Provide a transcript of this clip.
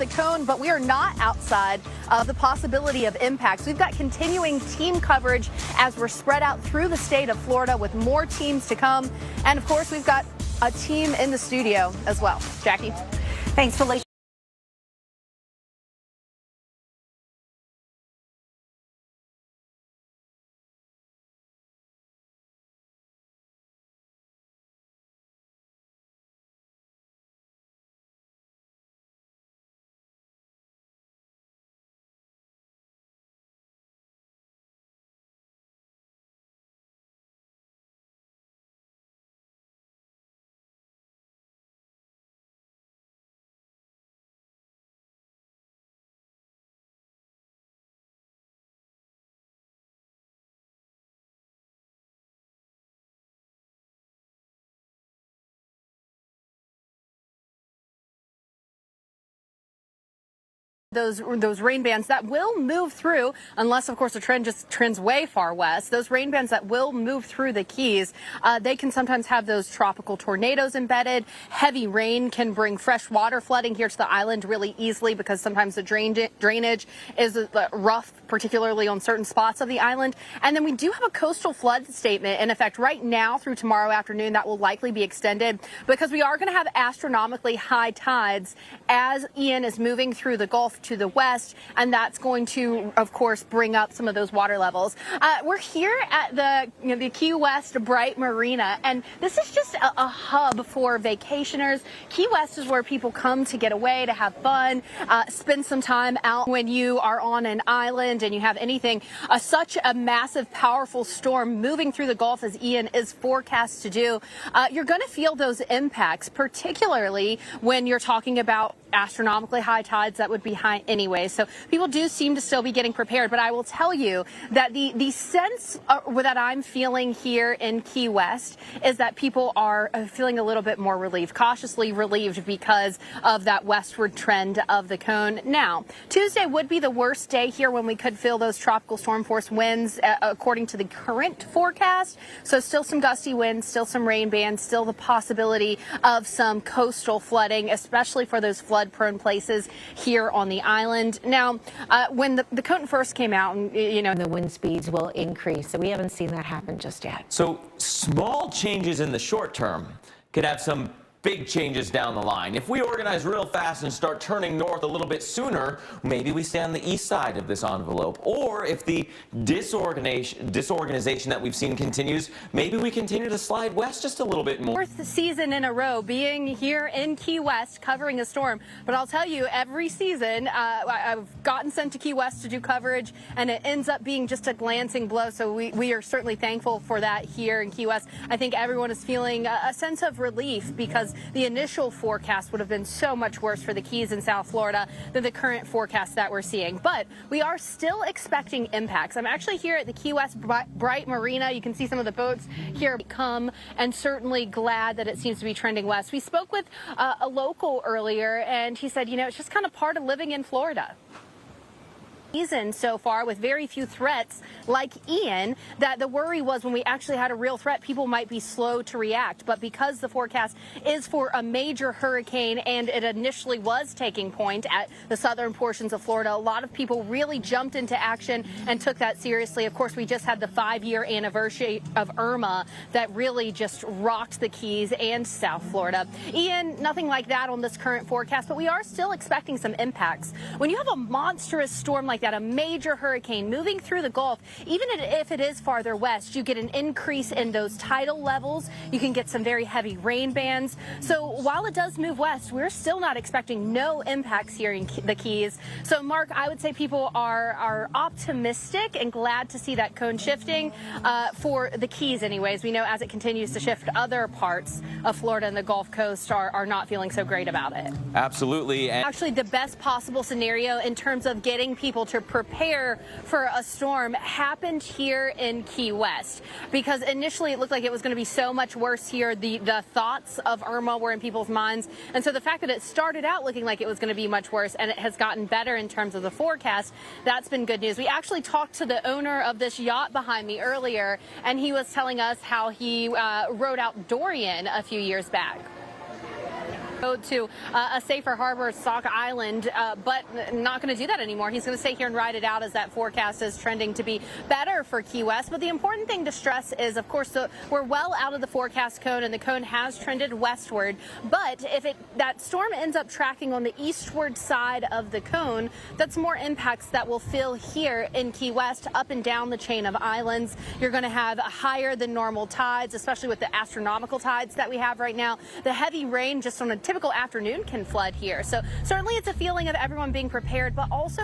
the cone, but we are not outside of the possibility of impacts. We've got continuing team coverage as we're spread out through the state of Florida with more teams to come. And of course, we've got a team in the studio as well. Jackie. Thanks, Felicia. Those rain bands that will move through, unless of course the trend just trends way far west. Those rain bands that will move through the Keys, they can sometimes have those tropical tornadoes embedded. Heavy rain can bring fresh water flooding here to the island really easily because sometimes the drainage is rough, particularly on certain spots of the island. And then we do have a coastal flood statement in effect right now through tomorrow afternoon that will likely be extended because we are going to have astronomically high tides as Ian is moving through the Gulf to the west, and that's going to, of course, bring up some of those water levels. We're here at the Key West Bright Marina, and this is just a hub for vacationers. Key West is where people come to get away, to have fun, spend some time out. When you are on an island and you have anything, such a massive, powerful storm moving through the Gulf as Ian is forecast to do, you're going to feel those impacts, particularly when you're talking about astronomically high tides that would be high anyway. So people do seem to still be getting prepared. But I will tell you that the sense that I'm feeling here in Key West is that people are feeling a little bit more relieved, cautiously relieved because of that westward trend of the cone. Now, Tuesday would be the worst day here when we could feel those tropical storm force winds according to the current forecast. So still some gusty winds, still some rain bands, still the possibility of some coastal flooding, especially for those flood-prone places here on the island. Now, when the cone first came out, and The wind speeds will increase. So we haven't seen that happen just yet. So small changes in the short term could have some big changes down the line. If we organize real fast and start turning north a little bit sooner, maybe we stay on the east side of this envelope. Or if the disorganization that we've seen continues, maybe we continue to slide west just a little bit more. Fourth season in a row being here in Key West covering a storm. But I'll tell you, every season I've gotten sent to Key West to do coverage, and it ends up being just a glancing blow. So we are certainly thankful for that here in Key West. I think everyone is feeling a sense of relief because the initial forecast would have been so much worse for the Keys in South Florida than the current forecast that we're seeing. But we are still expecting impacts. I'm actually here at the Key West Bright Marina. You can see some of the boats here come, and certainly glad that it seems to be trending west. We spoke with a local earlier, and he said, it's just kind of part of living in Florida. Season so far with very few threats like Ian, that the worry was when we actually had a real threat, people might be slow to react. But because the forecast is for a major hurricane and it initially was taking point at the southern portions of Florida, a lot of people really jumped into action and took that seriously. Of course, we just had the 5-year anniversary of Irma that really just rocked the Keys and South Florida. Ian, nothing like that on this current forecast, but we are still expecting some impacts. When you have a monstrous storm like that, a major hurricane moving through the Gulf, even if it is farther west, you get an increase in those tidal levels. You can get some very heavy rain bands. So while it does move west, we're still not expecting no impacts here in the Keys. So Mark, I would say people are optimistic and glad to see that cone shifting for the Keys anyways. We know as it continues to shift, other parts of Florida and the Gulf Coast are not feeling so great about it. Absolutely. And actually, the best possible scenario in terms of getting people to prepare for a storm happened here in Key West, because initially it looked like it was going to be so much worse here. The thoughts of Irma were in people's minds, and so the fact that it started out looking like it was going to be much worse and it has gotten better in terms of the forecast, that's been good news. We actually talked to the owner of this yacht behind me earlier, and he was telling us how he rode out Dorian a few years back. to a safer harbor, Sauk Island, but not going to do that anymore. He's going to stay here and ride it out as that forecast is trending to be better for Key West. But the important thing to stress is, of course, we're well out of the forecast cone, and the cone has trended westward. But if that storm ends up tracking on the eastward side of the cone, that's more impacts that we'll feel here in Key West, up and down the chain of islands. You're going to have higher than normal tides, especially with the astronomical tides that we have right now. The heavy rain just on a typical afternoon can flood here. So certainly it's a feeling of everyone being prepared, but also